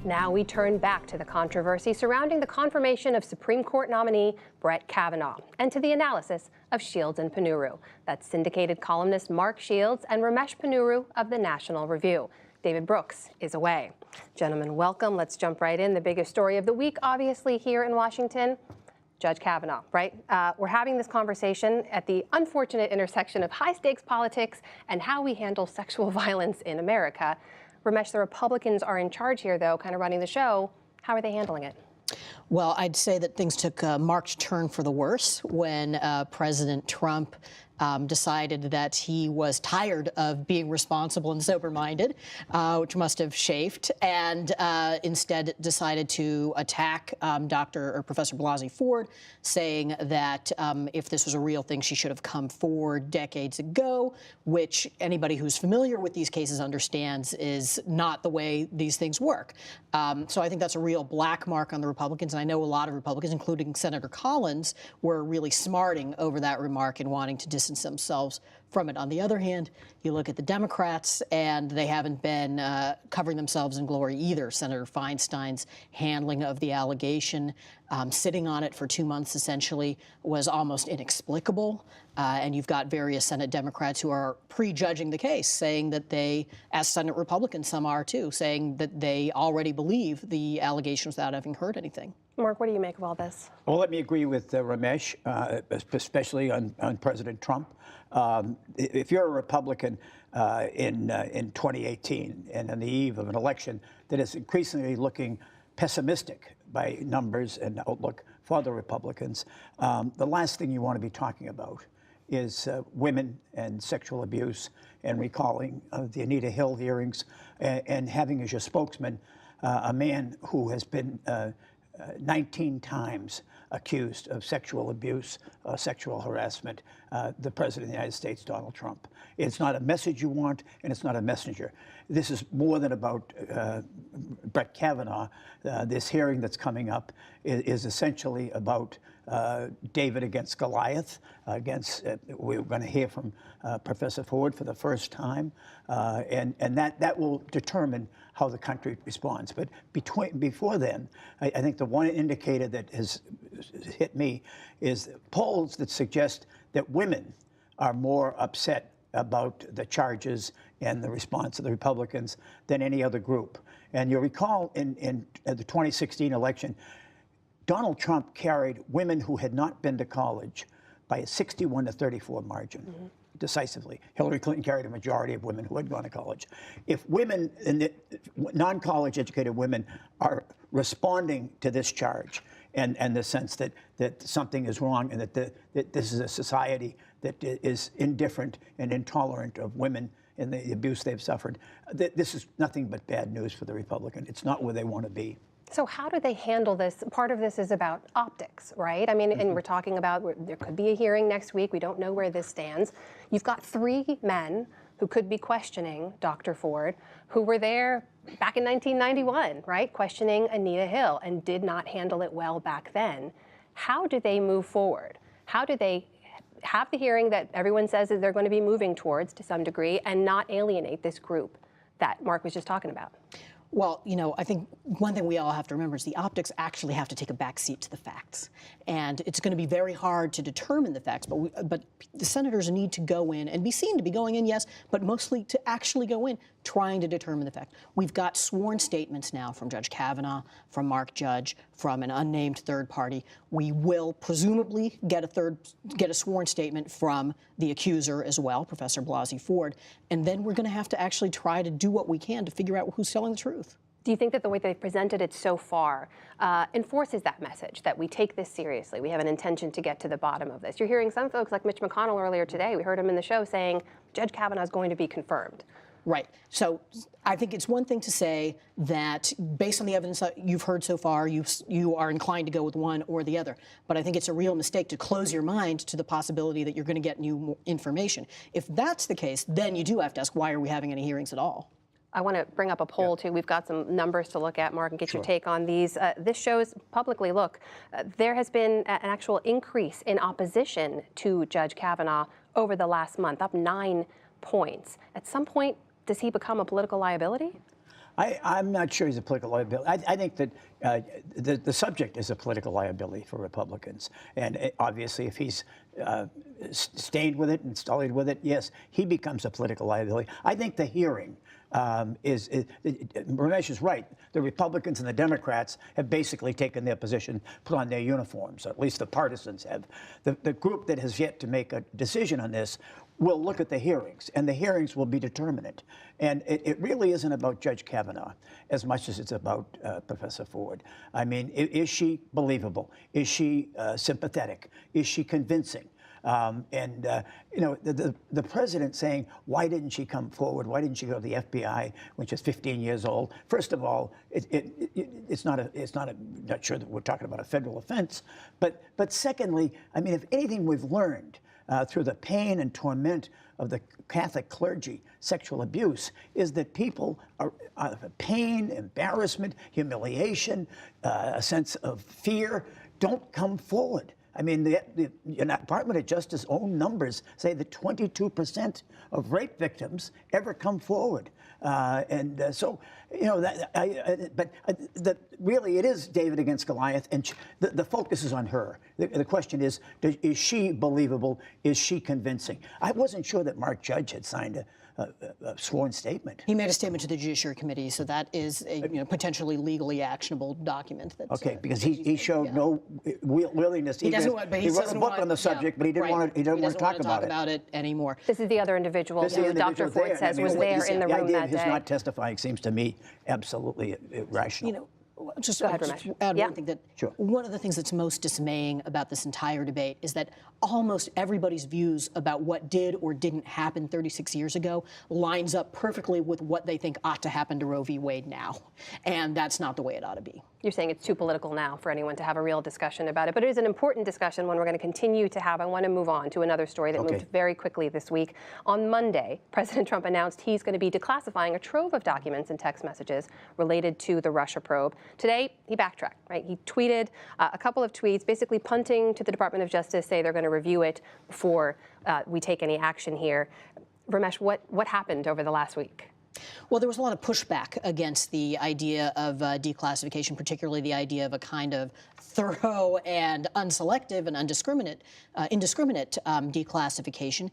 Now we turn back to the controversy surrounding the confirmation of Supreme Court nominee Brett Kavanaugh and to the analysis of Shields and Ponnuru. That's syndicated columnist Mark Shields and Ramesh Ponnuru of the National Review. David Brooks is away. Gentlemen, welcome. Let's jump right in. The biggest story of the week, obviously, here in Washington, Judge Kavanaugh, right? We're having this conversation at the unfortunate intersection of high-stakes politics and how we handle sexual violence in America. Ramesh, the Republicans are in charge here, though, kind of running the show. How are they handling it? Well, I'd say that things took a marked turn for the worse when President Trump decided that he was tired of being responsible and sober-minded, which must have chafed, and instead decided to attack Professor Blasey Ford, saying that if this was a real thing, she should have come forward decades ago, which anybody who's familiar with these cases understands is not the way these things work. So I think that's a real black mark on the Republicans, and I know a lot of Republicans, including Senator Collins, were really smarting over that remark and wanting to distance themselves from it. On the other hand, you look at the Democrats, and they haven't been covering themselves in glory either. Senator Feinstein's handling of the allegation, sitting on it for 2 months essentially, was almost inexplicable. And you've got various Senate Democrats who are prejudging the case, saying that they, as Senate Republicans, some are too, saying that they already believe the allegations without having heard anything. Mark, what do you make of all this? Well, let me agree with Ramesh, especially on President Trump. If you're a Republican in 2018 and on the eve of an election that is increasingly looking pessimistic by numbers and outlook for the Republicans, the last thing you want to be talking about is women and sexual abuse, and recalling the Anita Hill hearings, and having as your spokesman a man who has been 19 times accused of sexual abuse, sexual harassment, the President of the United States, Donald Trump. It's not a message you want, and it's not a messenger. This is more than about Brett Kavanaugh. This hearing that's coming up is essentially about David against Goliath. We're going to hear from Professor Ford for the first time, and that will determine how the country responds. But before then, I think the one indicator that has hit me is polls that suggest that women are more upset about the charges and the response of the Republicans than any other group. And you'll recall in the 2016 election, Donald Trump carried women who had not been to college by a 61-34 margin. Decisively. Hillary Clinton carried a majority of women who had gone to college. If women, non-college educated women, are responding to this charge and the sense that something is wrong and that this is a society that is indifferent and intolerant of women and the abuse they've suffered, this is nothing but bad news for the Republican. It's not where they want to be. So how do they handle this? Part of this is about optics, right? I mean, and we're talking about there could be a hearing next week. We don't know where this stands. You've got 3 men who could be questioning Dr. Ford, who were there back in 1991, right? Questioning Anita Hill and did not handle it well back then. How do they move forward? How do they have the hearing that everyone says that they're going to be moving towards to some degree and not alienate this group that Mark was just talking about? Well, you know, I think one thing we all have to remember is the optics actually have to take a backseat to the facts. And it's going to be very hard to determine the facts, but the senators need to go in and be seen to be going in, yes, but mostly to actually go in trying to determine the fact. We've got sworn statements now from Judge Kavanaugh, from Mark Judge, from an unnamed third party. We will presumably get a sworn statement from the accuser as well, Professor Blasey Ford, and then we're going to have to actually try to do what we can to figure out who's telling the truth. Do you think that the way they've presented it so far enforces that message, that we take this seriously? We have an intention to get to the bottom of this. You're hearing some folks like Mitch McConnell earlier today, we heard him in the show saying Judge Kavanaugh is going to be confirmed. Right. So I think it's one thing to say that based on the evidence that you've heard so far, you are inclined to go with one or the other. But I think it's a real mistake to close your mind to the possibility that you're going to get new information. If that's the case, then you do have to ask, why are we having any hearings at all? I want to bring up a poll, too. We've got some numbers to look at, Mark, and get your take on these. This shows publicly, look, there has been an actual increase in opposition to Judge Kavanaugh over the last month, up 9 points. At some point, does he become a political liability? I'm not sure he's a political liability. I think that the subject is a political liability for Republicans. And obviously, if he's stayed with it and sullied with it, yes, he becomes a political liability. I think the hearing Ramesh is right. The Republicans and the Democrats have basically taken their position, put on their uniforms, or at least the partisans have. The group that has yet to make a decision on this will look at the hearings, and the hearings will be determinant. And it really isn't about Judge Kavanaugh as much as it's about Professor Ford. I mean, is she believable? Is she sympathetic? Is she convincing? You know, the president saying, why didn't she come forward? Why didn't she go to the FBI when she was 15 years old? First of all, not sure that we're talking about a federal offense. But secondly, I mean, if anything we've learned through the pain and torment of the Catholic clergy, sexual abuse, is that people are out of pain, embarrassment, humiliation, a sense of fear, don't come forward. I mean, the Department of Justice own numbers say that 22% of rape victims ever come forward. So, you know, really it is David against Goliath, and the focus is on her. The question is she believable? Is she convincing? I wasn't sure that Mark Judge had signed a sworn statement. He made a statement to the Judiciary Committee, so that is a potentially legally actionable document. Okay, because he showed no willingness. He wrote a book on the subject, but he didn't want to talk about it anymore. This is the other individual who Dr. Ford says was there in the room that day. The idea of his not testifying seems to me absolutely irrational. You know, just add one thing that one of the things that's most dismaying about this entire debate is that almost everybody's views about what did or didn't happen 36 years ago lines up perfectly with what they think ought to happen to Roe v. Wade now. And that's not the way it ought to be. You're saying it's too political now for anyone to have a real discussion about it, but it is an important discussion, one we're going to continue to have. I want to move on to another story that moved very quickly this week. On Monday, President Trump announced he's going to be declassifying a trove of documents and text messages related to the Russia probe. Today, he backtracked, right? He tweeted a couple of tweets, basically punting to the Department of Justice, say they're going to review it before we take any action here. Ramesh, what happened over the last week? Well, there was a lot of pushback against the idea of declassification, particularly the idea of a kind of thorough and unselective and indiscriminate declassification.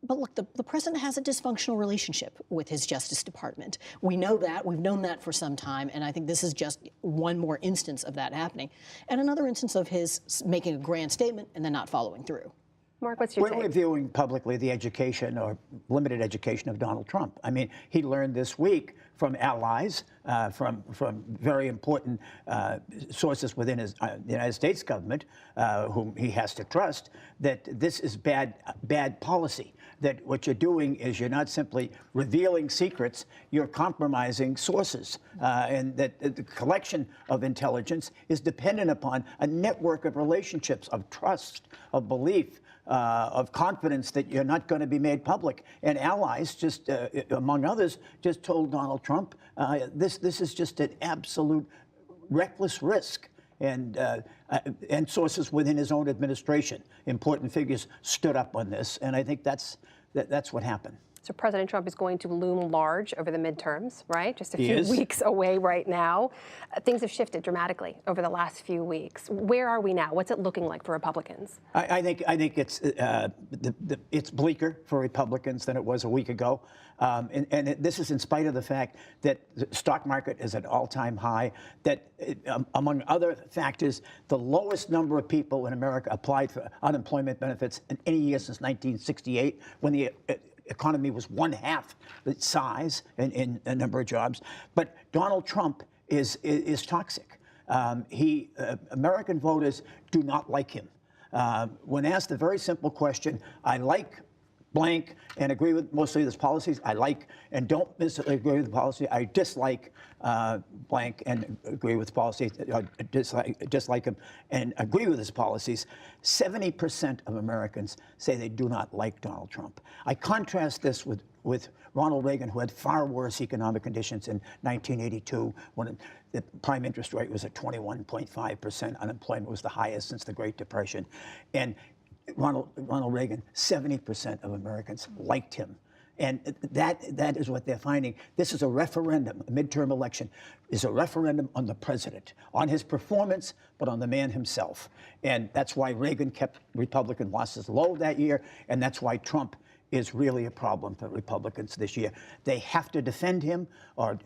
But look, the president has a dysfunctional relationship with his Justice Department. We know that. We've known that for some time. And I think this is just one more instance of that happening. And another instance of his making a grand statement and then not following through. Mark, what's your take? We're reviewing publicly the education or limited education of Donald Trump. I mean, he learned this week from allies, from very important sources within his the United States government, whom he has to trust, that this is bad policy. That what you're doing is you're not simply revealing secrets, you're compromising sources, and that the collection of intelligence is dependent upon a network of relationships, of trust, of belief, of confidence that you're not going to be made public. And allies, just among others, just told Donald Trump, this is just an absolute reckless risk. And sources within his own administration, important figures, stood up on this, and I think that's what happened. So President Trump is going to loom large over the midterms, right? Just a few weeks away right now. Things have shifted dramatically over the last few weeks. Where are we now? What's it looking like for Republicans? I think it's bleaker for Republicans than it was a week ago. And this is in spite of the fact that the stock market is at all-time high, that among other factors, the lowest number of people in America applied for unemployment benefits in any year since 1968, when the economy was one-half the size in a number of jobs. But Donald Trump is toxic. American voters do not like him. When asked the very simple question, I like blank and agree with mostly his policies, I like and don't necessarily agree with the policy, I dislike blank and agree with policy, dislike him and agree with his policies, 70% of Americans say they do not like Donald Trump. I contrast this with Ronald Reagan, who had far worse economic conditions in 1982, when the prime interest rate was at 21.5%, unemployment was the highest since the Great Depression. And Ronald Reagan, 70% of Americans liked him. And that is what they're finding. This is a referendum. A midterm election is a referendum on the president, on his performance, but on the man himself. And that's why Reagan kept Republican losses low that year, and that's why Trump is really a problem for Republicans this year. They have to defend him or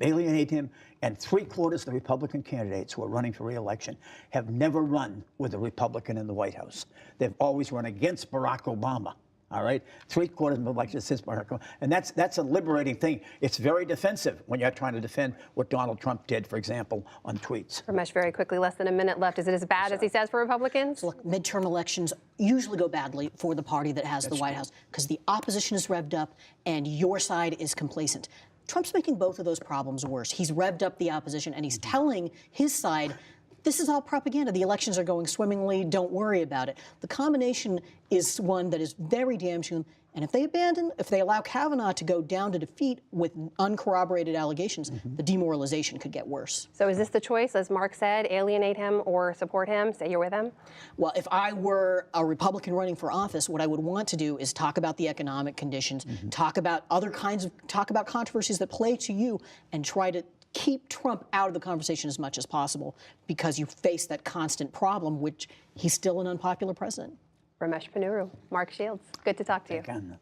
alienate him, and 3/4 of the Republican candidates who are running for re-election have never run with a Republican in the White House. They've always run against Barack Obama. All right, 3/4 of the election since Barack Obama, and that's a liberating thing. It's very defensive when you're trying to defend what Donald Trump did, for example, on tweets. Ramesh, very quickly, less than a minute left. Is it as bad as he says for Republicans? Look, midterm elections usually go badly for the party that has the White House because the opposition is revved up and your side is complacent. Trump's making both of those problems worse. He's revved up the opposition and he's telling his side, this is all propaganda. The elections are going swimmingly. Don't worry about it. The combination is one that is very damaging. And if they allow Kavanaugh to go down to defeat with uncorroborated allegations, the demoralization could get worse. So is this the choice, as Mark said, alienate him or support him, say you're with him? Well, if I were a Republican running for office, what I would want to do is talk about the economic conditions, talk about talk about controversies that play to you, and try to keep Trump out of the conversation as much as possible because you face that constant problem, which he's still an unpopular president. Ramesh Ponnuru, Mark Shields, good to talk to you.